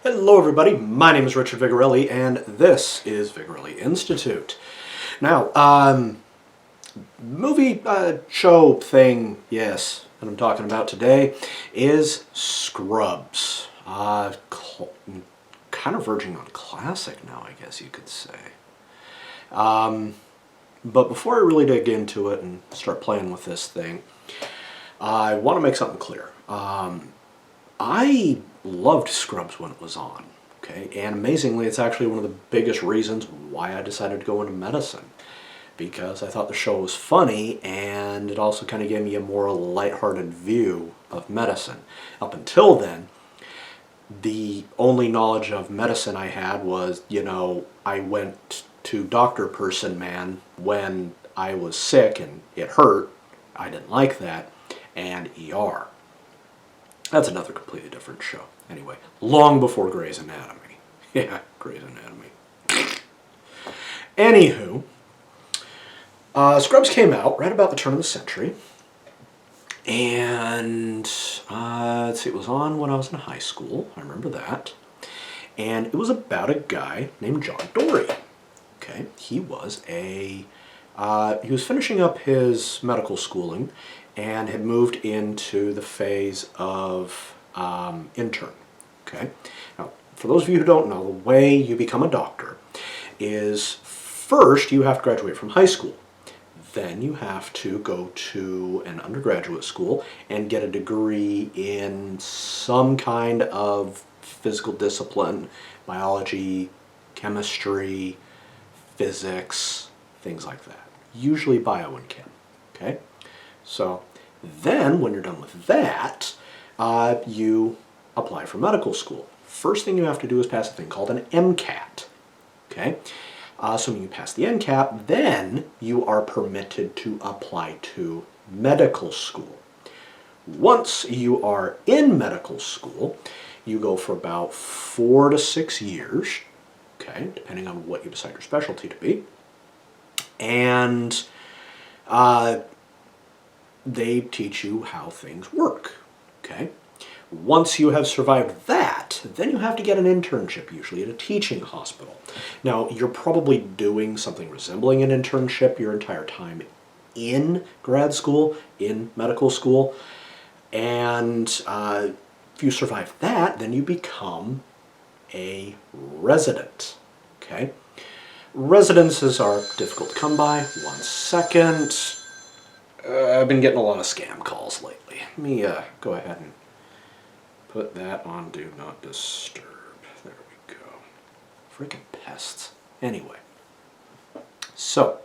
Hello everybody, my name is Richard Vigorelli and this is Vigorelli Institute. Now, movie show thing, yes, that I'm talking about today is Scrubs. Kind of verging on classic now, I guess you could say. But before I really dig into it and start playing with this thing, I want to make something clear. I loved Scrubs when it was on, okay? And amazingly, it's actually one of the biggest reasons why I decided to go into medicine. Because I thought the show was funny, and it also kind of gave me a more lighthearted view of medicine. Up until then, the only knowledge of medicine I had was, I went to Doctor Person Man when I was sick and it hurt. I didn't like that. And ER. That's another completely different show. Anyway, long before Grey's Anatomy. Yeah, Grey's Anatomy. Anywho, Scrubs came out right about the turn of the century. And, let's see, it was on when I was in high school. I remember that. And it was about a guy named John Dory. Okay, he was he was finishing up his medical schooling and had moved into the phase of intern. Okay, now for those of you who don't know, the way you become a doctor is first you have to graduate from high school. Then you have to go to an undergraduate school and get a degree in some kind of physical discipline, biology, chemistry, physics, things like that. Usually bio and chem. Okay? So then when you're done with that, you apply for medical school. First thing you have to do is pass a thing called an MCAT. Okay? Assuming you pass the MCAT, then you are permitted to apply to medical school. Once you are in medical school, you go for about 4 to 6 years, okay, depending on what you decide your specialty to be. And they teach you how things work, okay? Once you have survived that, then you have to get an internship, usually at a teaching hospital. Now, you're probably doing something resembling an internship your entire time in grad school, in medical school, and if you survive that, then you become a resident, okay? Residences are difficult to come by. 1 second. I've been getting a lot of scam calls lately. Let me go ahead and put that on Do Not Disturb. There we go. Freaking pests. Anyway. So,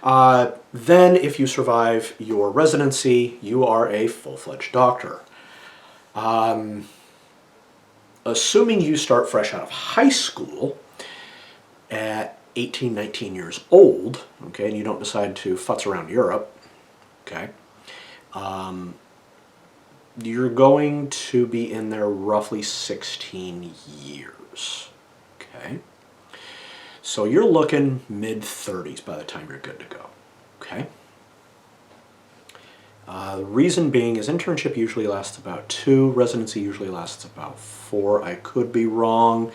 then if you survive your residency, you are a full-fledged doctor. Assuming you start fresh out of high school at 18, 19 years old, okay, and you don't decide to futz around Europe, okay, you're going to be in there roughly 16 years, okay? So you're looking mid-30s by the time you're good to go, okay? The reason being is internship usually lasts about 2, residency usually lasts about 4. I could be wrong.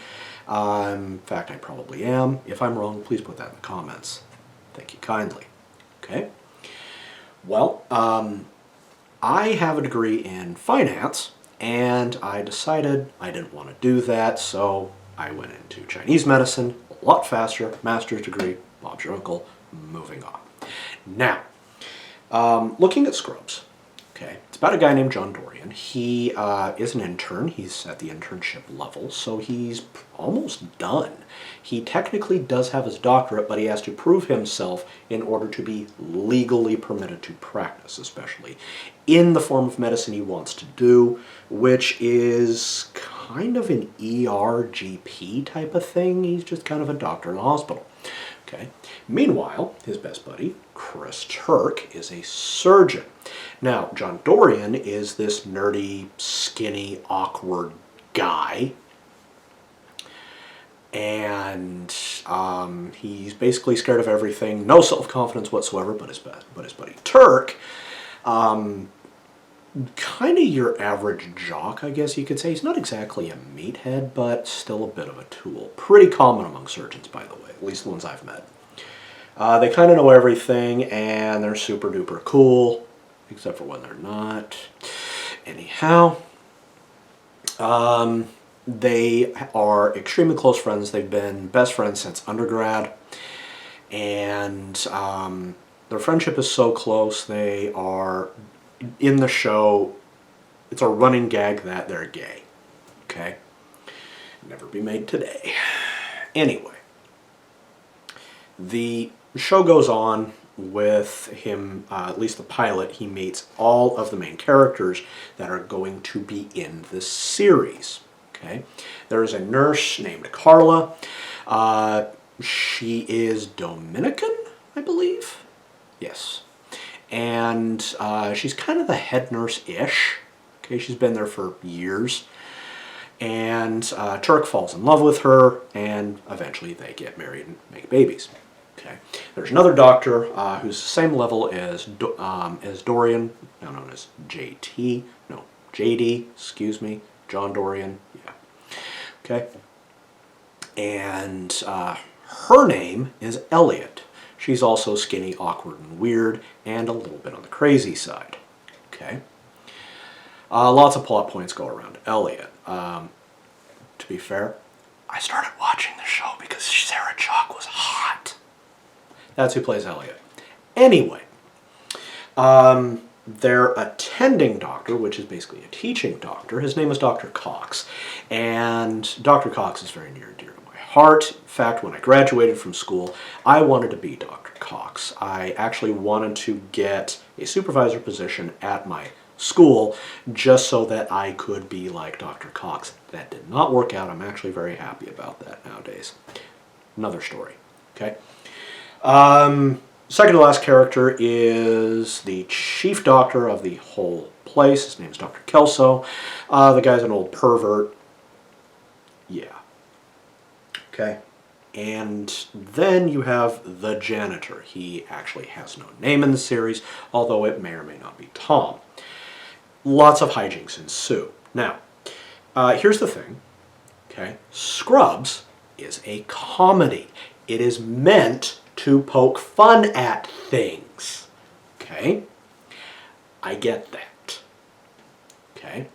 In fact, I probably am. If I'm wrong, please put that in the comments. Thank you kindly. Okay? Well, I have a degree in finance, and I decided I didn't want to do that, so I went into Chinese medicine, a lot faster, master's degree, Bob's your uncle, moving on. Now, looking at Scrubs, okay, it's about a guy named John Dorian. He is an intern. He's at the internship level, so he's almost done. He technically does have his doctorate, but he has to prove himself in order to be legally permitted to practice, especially in the form of medicine he wants to do, which is kind of an ER-GP type of thing. He's just kind of a doctor in a hospital. Okay. Meanwhile, his best buddy, Chris Turk, is a surgeon. Now, John Dorian is this nerdy, skinny, awkward guy. And he's basically scared of everything, no self-confidence whatsoever, but his buddy Turk kind of your average jock, I guess you could say. He's not exactly a meathead, but still a bit of a tool. Pretty common among surgeons, by the way, at least the ones I've met. They kind of know everything, and they're super duper cool, except for when they're not. Anyhow, they are extremely close friends. They've been best friends since undergrad, and their friendship is so close. They are, in the show, it's a running gag that they're gay. Okay? Never be made today. Anyway, the show goes on with him, at least the pilot. He meets all of the main characters that are going to be in this series. Okay? There is a nurse named Carla. She is Dominican, I believe. Yes. And she's kind of the head nurse-ish. Okay, she's been there for years. And Turk falls in love with her, and eventually they get married and make babies. Okay. There's another doctor who's the same level as Dorian, now known as JD, excuse me, John Dorian. Yeah. Okay. And her name is Elliot. She's also skinny, awkward, and weird, and a little bit on the crazy side. Okay. Lots of plot points go around Elliot. To be fair, I started watching the show because Sarah Chalk was hot. That's who plays Elliot. Anyway, their attending doctor, which is basically a teaching doctor, his name is Dr. Cox. And Dr. Cox is very near and dear to my heart. In fact, when I graduated from school, I wanted to be Dr. Cox. I actually wanted to get a supervisor position at my school just so that I could be like Dr. Cox. That did not work out. I'm actually very happy about that nowadays. Another story. Okay. Second to last character is the chief doctor of the whole place. His name is Dr. Kelso. The guy's an old pervert. Yeah. Okay. And then you have the janitor. He actually has no name in the series, although it may or may not be Tom. Lots of hijinks ensue. Now, here's the thing. Okay. Scrubs is a comedy. It is meant to poke fun at things. Okay? I get that. Okay?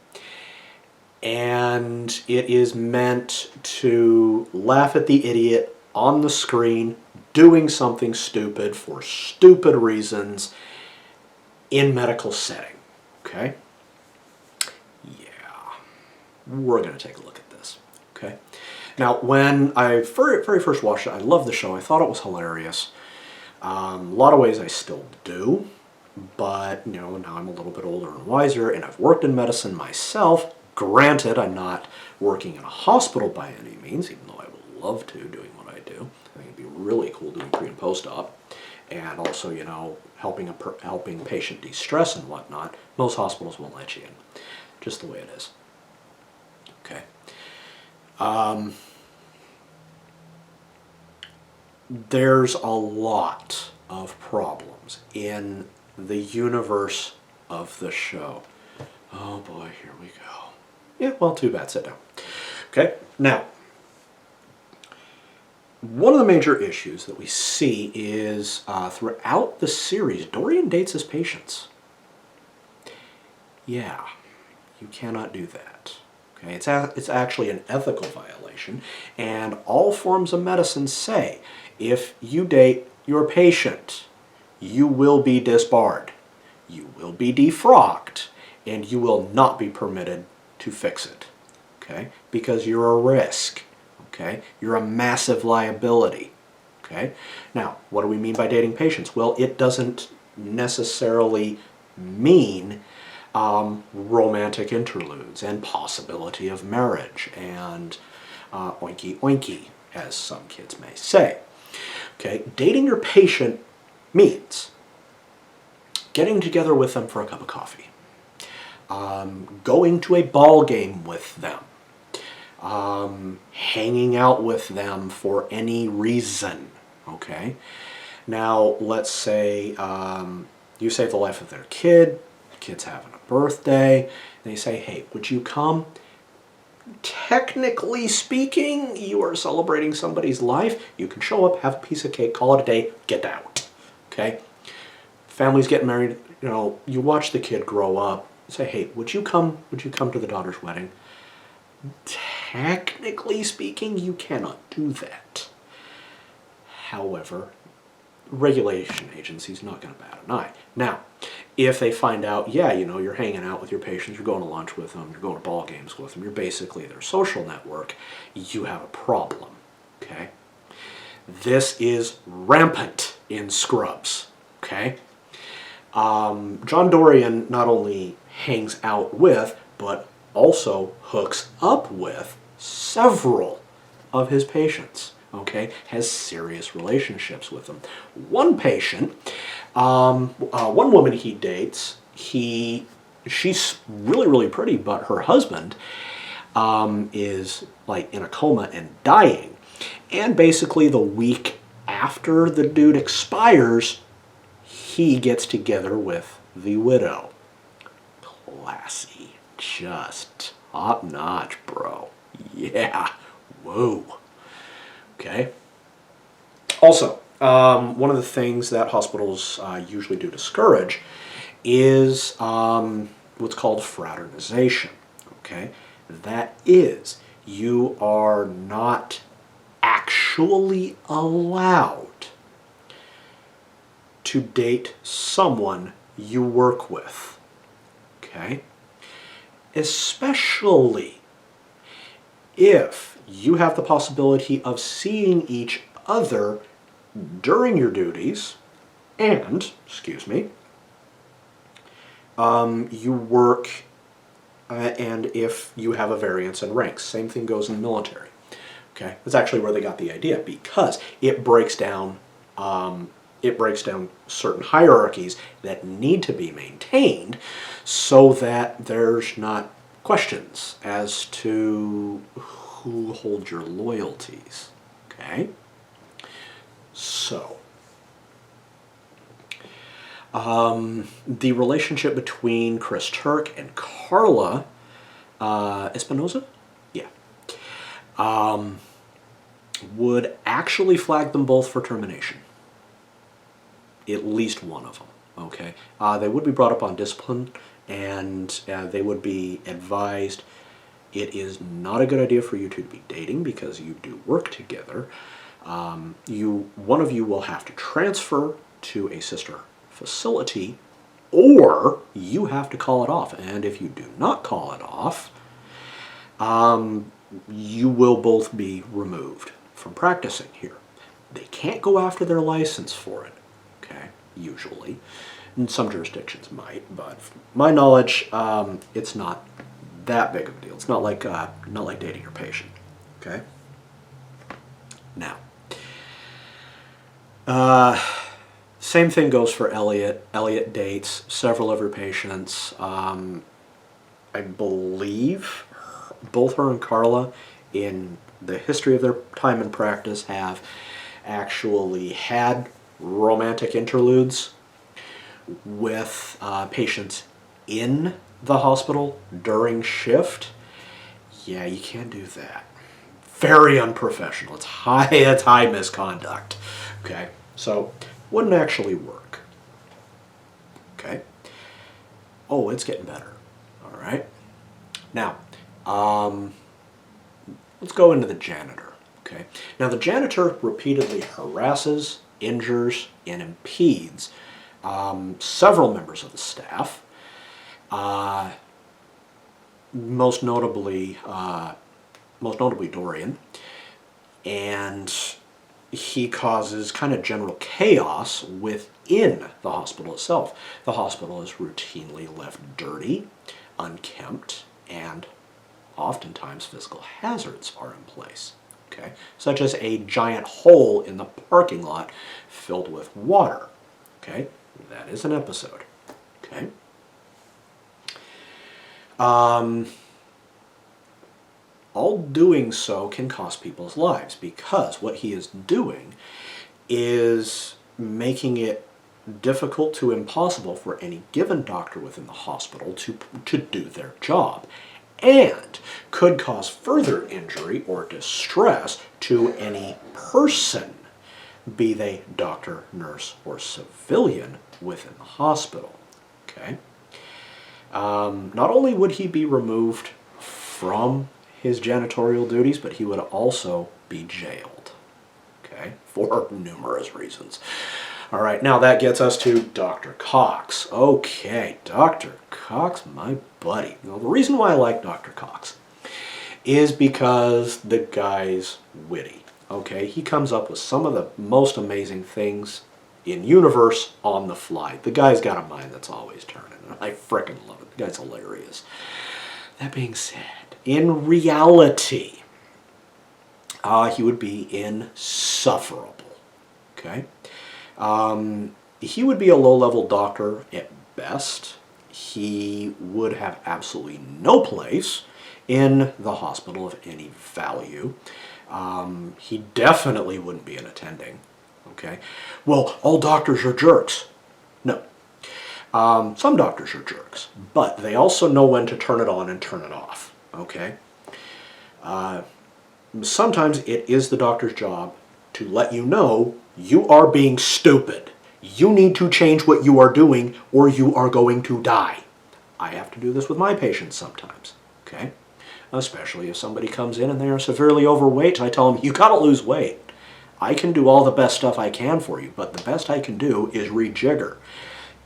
And it is meant to laugh at the idiot on the screen doing something stupid for stupid reasons in medical setting. Okay? Yeah. We're going to take a look at this. Okay? Now, when I very first watched it, I loved the show. I thought it was hilarious. A lot of ways I still do, but now I'm a little bit older and wiser, and I've worked in medicine myself. Granted, I'm not working in a hospital by any means, even though I would love to doing what I do. I think it'd be really cool doing pre and post-op, and also, helping patient de-stress and whatnot. Most hospitals won't let you in, just the way it is. Okay. There's a lot of problems in the universe of the show. Oh boy, here we go. Yeah, well, too bad. Sit down. Okay, now, one of the major issues that we see is throughout the series, Dorian dates his patients. Yeah, you cannot do that. Okay, it's actually an ethical violation, and all forms of medicine say if you date your patient, you will be disbarred, you will be defrocked, and you will not be permitted to fix it. Okay, because you're a risk. Okay, you're a massive liability. Okay, now what do we mean by dating patients? Well, it doesn't necessarily mean romantic interludes and possibility of marriage and oinky oinky, as some kids may say. Okay, dating your patient means getting together with them for a cup of coffee, going to a ball game with them, hanging out with them for any reason. Okay, now let's say you save the life of their kid. kid's having a birthday. They say, hey, would you come? Technically speaking, you are celebrating somebody's life. You can show up, have a piece of cake, call it a day, get out. Okay? Family's getting married, you know, you watch the kid grow up. Say, hey, would you come to the daughter's wedding? Technically speaking, you cannot do that. However, regulation agency's not going to bat an eye. Now, if they find out, yeah, you know, you're hanging out with your patients, you're going to lunch with them, you're going to ball games with them, you're basically their social network, you have a problem, okay? This is rampant in Scrubs, okay? John Dorian not only hangs out with, but also hooks up with several of his patients, okay? Has serious relationships with them. One patient, one woman he dates, she's really, really pretty, but her husband is like in a coma and dying. And basically the week after the dude expires, he gets together with the widow. Classy. Just top notch, bro. Yeah. Whoa. Okay. Also, one of the things that hospitals usually do discourage is what's called fraternization. Okay. That is, you are not actually allowed to date someone you work with. Okay? Especially if you have the possibility of seeing each other during your duties and, you work and if you have a variance in ranks. Same thing goes in the military. Okay? That's actually where they got the idea, because it breaks down certain hierarchies that need to be maintained so that there's not questions as to who holds your loyalties. Okay? So, the relationship between Chris Turk and Carla Espinosa? Yeah. Would actually flag them both for termination. At least one of them, okay? They would be brought up on discipline, and they would be advised it is not a good idea for you two to be dating because you do work together. One of you will have to transfer to a sister facility, or you have to call it off. And if you do not call it off, you will both be removed from practicing here. They can't go after their license for it. Okay, usually. And some jurisdictions might, but from my knowledge, it's not that big of a deal. It's not like dating your patient. Okay. Now, same thing goes for Elliot. Elliot dates several of her patients. I believe both her and Carla, in the history of their time in practice, have actually had romantic interludes with patients in the hospital during shift. Yeah, you can't do that. Very unprofessional. It's high misconduct. Okay, so wouldn't actually work. Okay. Oh, it's getting better. All right. Now, let's go into the janitor. Okay. Now, the janitor repeatedly harasses, injures, and impedes several members of the staff. Most notably Dorian, and he causes kind of general chaos within the hospital itself. The hospital is routinely left dirty, unkempt, and oftentimes physical hazards are in place. Okay, such as a giant hole in the parking lot filled with water. Okay, that is an episode. Okay. All doing so can cost people's lives, because what he is doing is making it difficult to impossible for any given doctor within the hospital to do their job, and could cause further injury or distress to any person, be they doctor, nurse, or civilian within the hospital. Okay? Not only would he be removed from his janitorial duties, but he would also be jailed. Okay? For numerous reasons. All right, now that gets us to Dr. Cox. Okay, Dr. Cox, my buddy. Now, the reason why I like Dr. Cox is because the guy's witty. Okay, he comes up with some of the most amazing things in universe on the fly. The guy's got a mind that's always turning, and I frickin' love it. The guy's hilarious. That being said, in reality, he would be insufferable. Okay? He would be a low-level doctor at best. He would have absolutely no place in the hospital of any value. He definitely wouldn't be an attending. Okay? Well, all doctors are jerks. No. Some doctors are jerks, but they also know when to turn it on and turn it off. Okay? Sometimes it is the doctor's job to let you know you are being stupid. You need to change what you are doing or you are going to die. I have to do this with my patients sometimes, okay? Especially if somebody comes in and they are severely overweight, I tell them, you gotta lose weight. I can do all the best stuff I can for you, but the best I can do is rejigger.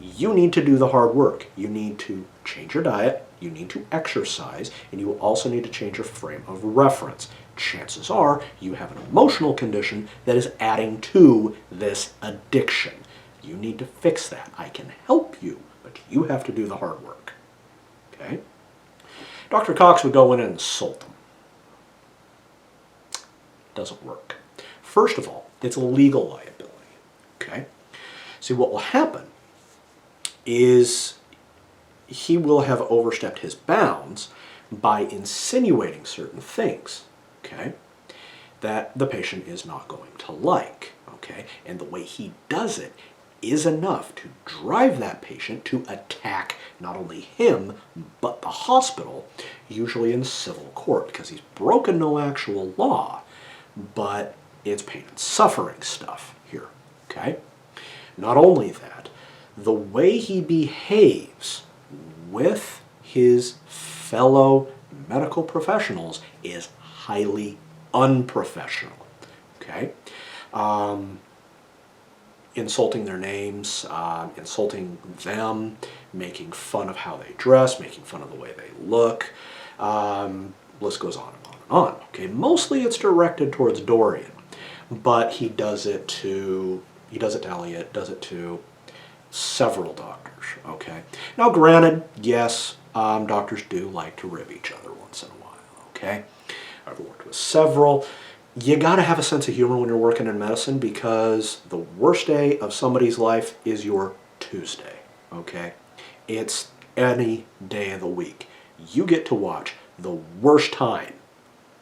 You need to do the hard work. You need to change your diet, you need to exercise, and you also need to change your frame of reference. Chances are you have an emotional condition that is adding to this addiction. You need to fix that. I can help you, but you have to do the hard work. Okay? Dr. Cox would go in and insult them. Doesn't work. First of all, it's a legal liability. Okay? See, what will happen is he will have overstepped his bounds by insinuating certain things, okay, that the patient is not going to like, okay? And the way he does it is enough to drive that patient to attack not only him, but the hospital, usually in civil court, because he's broken no actual law, but it's pain and suffering stuff here, okay? Not only that, the way he behaves with his fellow medical professionals is highly unprofessional, okay? Insulting their names, insulting them, making fun of how they dress, making fun of the way they look, list goes on and on and on, okay? Mostly it's directed towards Dorian, but he does it to Elliot, does it to several doctors, okay? Now granted, yes, doctors do like to rib each other once in a while, okay? I've worked with several. You gotta have a sense of humor when you're working in medicine, because the worst day of somebody's life is your Tuesday, okay? It's any day of the week. You get to watch the worst time,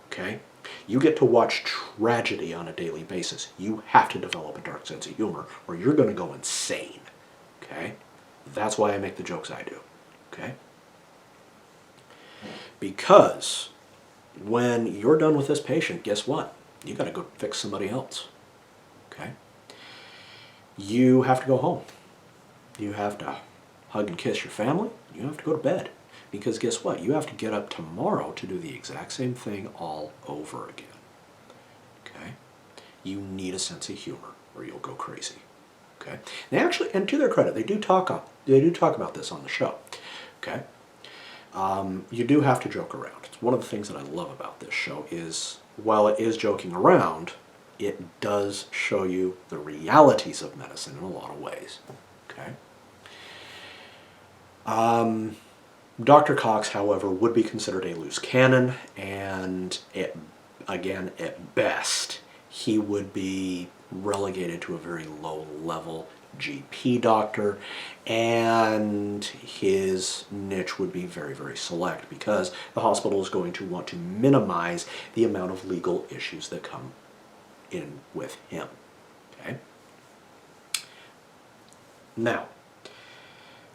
okay? You get to watch tragedy on a daily basis. You have to develop a dark sense of humor or you're gonna go insane, okay? That's why I make the jokes I do, okay? Because when you're done with this patient, guess what? You gotta go fix somebody else, okay? You have to go home. You have to hug and kiss your family. You have to go to bed. Because guess what? You have to get up tomorrow to do the exact same thing all over again, okay? You need a sense of humor or you'll go crazy, okay? They actually, and to their credit, they do talk about this on the show, okay? You do have to joke around. It's one of the things that I love about this show is, while it is joking around, it does show you the realities of medicine in a lot of ways, okay? Dr. Cox, however, would be considered a loose cannon, and again, at best, he would be relegated to a very low-level GP doctor, and his niche would be very, very select because the hospital is going to want to minimize the amount of legal issues that come in with him, okay? Now,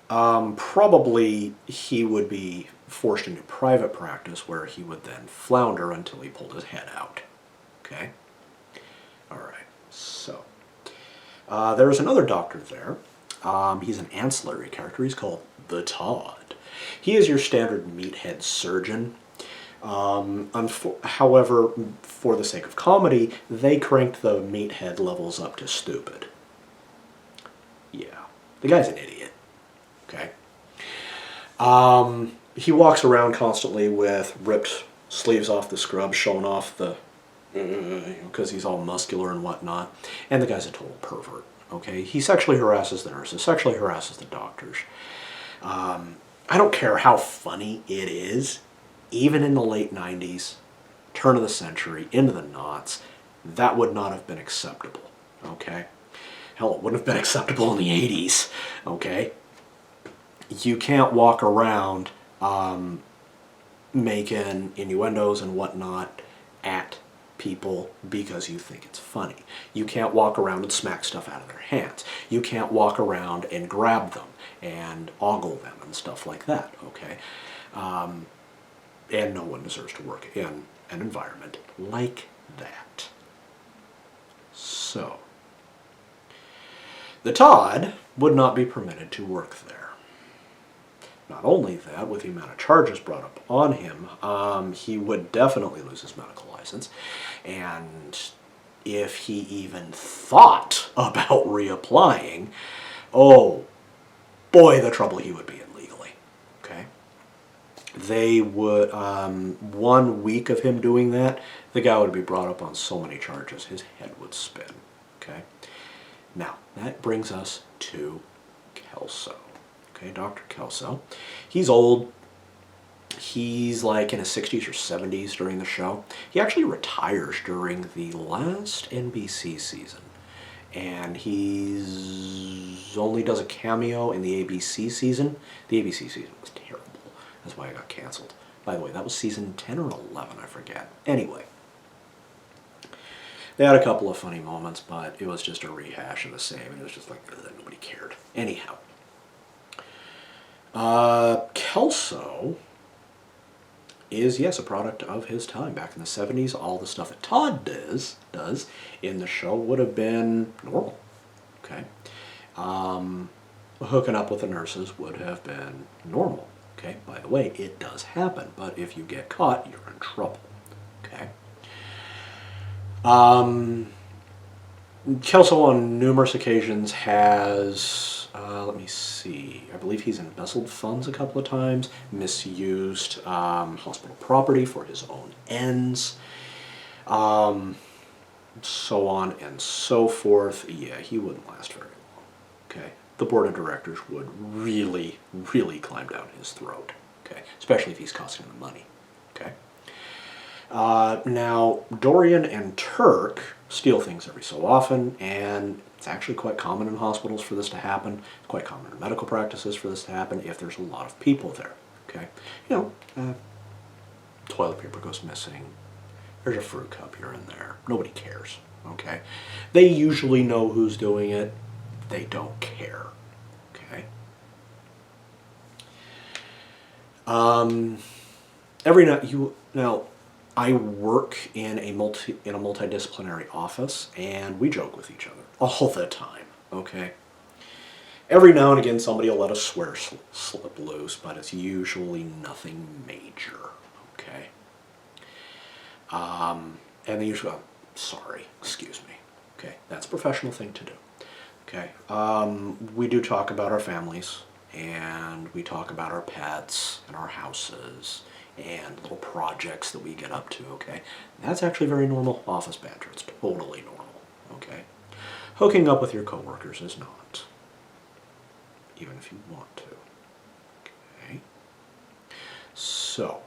probably he would be forced into private practice where he would then flounder until he pulled his head out. Okay? All right. So, there's another doctor there. He's an ancillary character. He's called the Todd. He is your standard meathead surgeon. However, for the sake of comedy, they cranked the meathead levels up to stupid. Yeah, the guy's an idiot. Okay. He walks around constantly with ripped sleeves off the scrub, showing off the, because he's all muscular and whatnot. And the guy's a total pervert. Okay, he sexually harasses the nurses, sexually harasses the doctors. I don't care how funny it is, even in the late 90s, turn of the century, into the noughts, that would not have been acceptable, okay? Hell, it wouldn't have been acceptable in the 80s, okay? You can't walk around making innuendos and whatnot at people because you think it's funny. You can't walk around and smack stuff out of their hands. You can't walk around and grab them and ogle them and stuff like that, okay? And no one deserves to work in an environment like that. So, the Todd would not be permitted to work there. Not only that, with the amount of charges brought up on him, he would definitely lose his medical license. And if he even thought about reapplying, oh boy, the trouble he would be in legally. Okay? They would, 1 week of him doing that, the guy would be brought up on so many charges, his head would spin. Okay? Now, that brings us to Kelso. Okay, Dr. Kelso. He's old. He's like in his 60s or 70s during the show. He actually retires during the last NBC season. And he's only does a cameo in the ABC season. The ABC season was terrible. That's why it got canceled. By the way, that was season 10 or 11, I forget. Anyway. They had a couple of funny moments, but it was just a rehash of the same. And it was just like, nobody cared. Anyhow. Kelso is, yes, a product of his time. Back in the 70s, all the stuff that Todd does in the show would have been normal. Okay? Hooking up with the nurses would have been normal. Okay? By the way, it does happen, but if you get caught, you're in trouble. Okay? Kelso on numerous occasions has, let me see, I believe he's embezzled funds a couple of times, misused hospital property for his own ends, so on and so forth. Yeah, he wouldn't last very long. Okay, the board of directors would really, really climb down his throat. Okay, especially if he's costing them money. Okay. Now, Dorian and Turk steal things every so often, and it's actually quite common in hospitals for this to happen. It's quite common in medical practices for this to happen if there's a lot of people there. Okay, you know, toilet paper goes missing. There's a fruit cup here and there. Nobody cares. Okay, they usually know who's doing it. They don't care. Okay. Every now. I work in a multidisciplinary office, and we joke with each other all the time, okay? Every now and again, somebody will let a swear slip loose, but it's usually nothing major, okay? And they usually go, sorry, excuse me, okay? That's a professional thing to do, okay? We do talk about our families, and we talk about our pets and our houses, and little projects that we get up to, okay? That's actually very normal office banter. It's totally normal, okay? Hooking up with your coworkers is not, even if you want to, okay? So,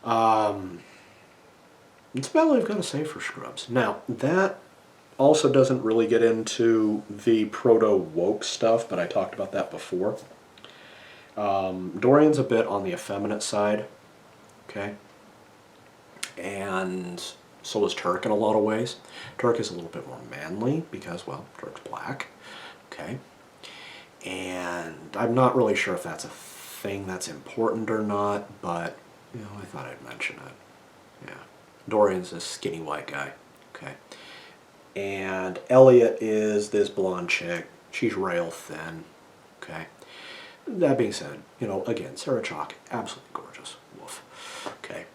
that's about all I've got to say for Scrubs. Now, that also doesn't really get into the proto-woke stuff, but I talked about that before. Dorian's a bit on the effeminate side, okay? And so is Turk in a lot of ways. Turk is a little bit more manly because, well, Turk's black, okay? And I'm not really sure if that's a thing that's important or not, but, you know, I thought I'd mention it. Yeah. Dorian's this skinny white guy. Okay. And Elliot is this blonde chick. She's rail thin. Okay. That being said, you know, again, Sarah Chalke, absolutely gorgeous. Woof. Okay.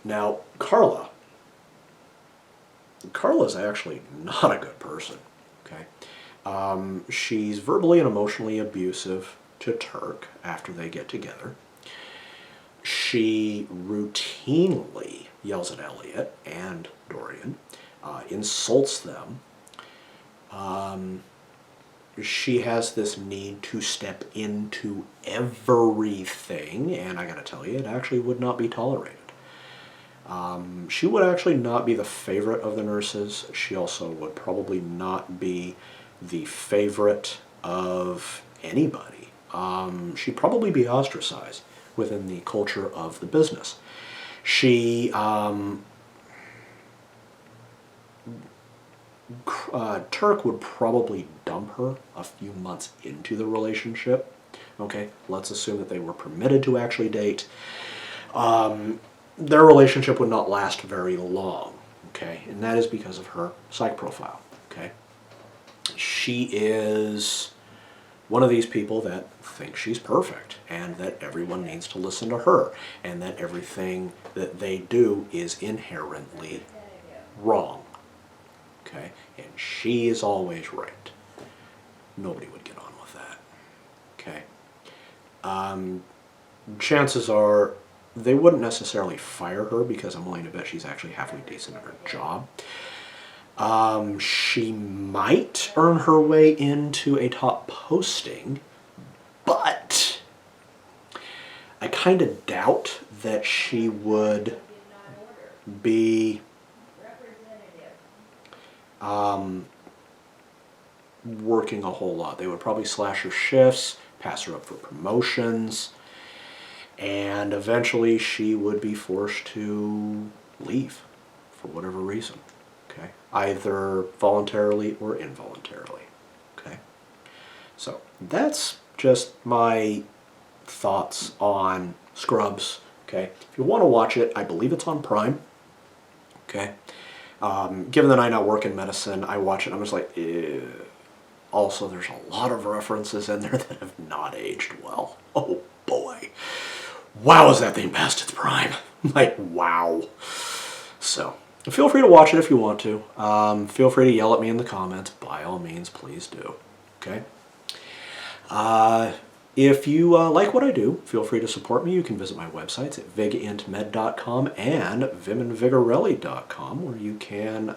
Now, Carla's actually not a good person. Okay. She's verbally and emotionally abusive to Turk after they get together. She routinely yells at Elliot and Dorian, insults them. She has this need to step into everything, and I gotta tell you, it actually would not be tolerated. She would actually not be the favorite of the nurses. She also would probably not be the favorite of anybody. She'd probably be ostracized within the culture of the business. She, Turk would probably dump her a few months into the relationship. Okay, let's assume that they were permitted to actually date. Their relationship would not last very long. Okay, and that is because of her psych profile. Okay, she is one of these people that thinks she's perfect and that everyone needs to listen to her and that everything that they do is inherently wrong. Okay, and she is always right. Nobody would get on with that. Okay. Chances are they wouldn't necessarily fire her because I'm willing to bet she's actually halfway decent at her job. She might earn her way into a top posting, but I kind of doubt that she would be working a whole lot. They would probably slash her shifts, pass her up for promotions, and eventually she would be forced to leave for whatever reason. Okay, either voluntarily or involuntarily. Okay, so that's just my thoughts on Scrubs. Okay, if you want to watch it, I believe it's on Prime. Okay, given that I now work in medicine, I watch it. I'm just like, ew. Also, there's a lot of references in there that have not aged well. Oh boy, wow, is that thing past its prime? Like, wow. So. Feel free to watch it if you want to. Feel free to yell at me in the comments. By all means, please do. Okay? If you like what I do, feel free to support me. You can visit my websites at vigintmed.com and vimandvigorelli.com, where you can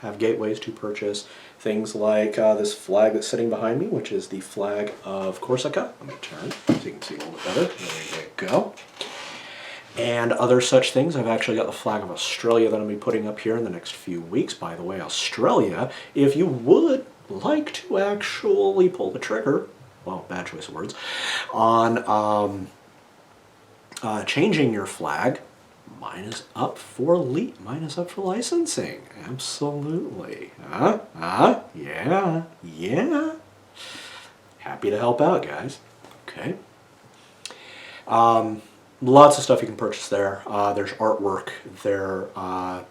have gateways to purchase things like this flag that's sitting behind me, which is the flag of Corsica. Let me turn so you can see a little bit better. There you go. And other such things. I've actually got the flag of Australia that I'm going to be putting up here in the next few weeks. By the way, Australia, if you would like to actually pull the trigger, well, bad choice of words, on changing your flag, mine is up for licensing. Absolutely. Yeah. Happy to help out, guys. Okay. Lots of stuff you can purchase there. There's artwork. There are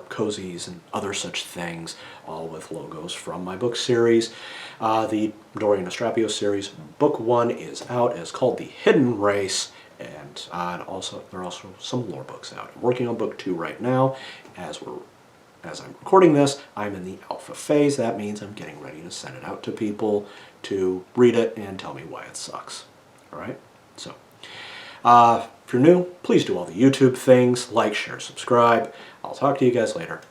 cozies and other such things, all with logos from my book series. The Dorian Estrapio series, book 1 is out. It's called The Hidden Race, and there are also some lore books out. I'm working on book 2 right now. As I'm recording this, I'm in the alpha phase. That means I'm getting ready to send it out to people to read it and tell me why it sucks. All right? So. If you're new, please do all the YouTube things, like, share, subscribe. I'll talk to you guys later.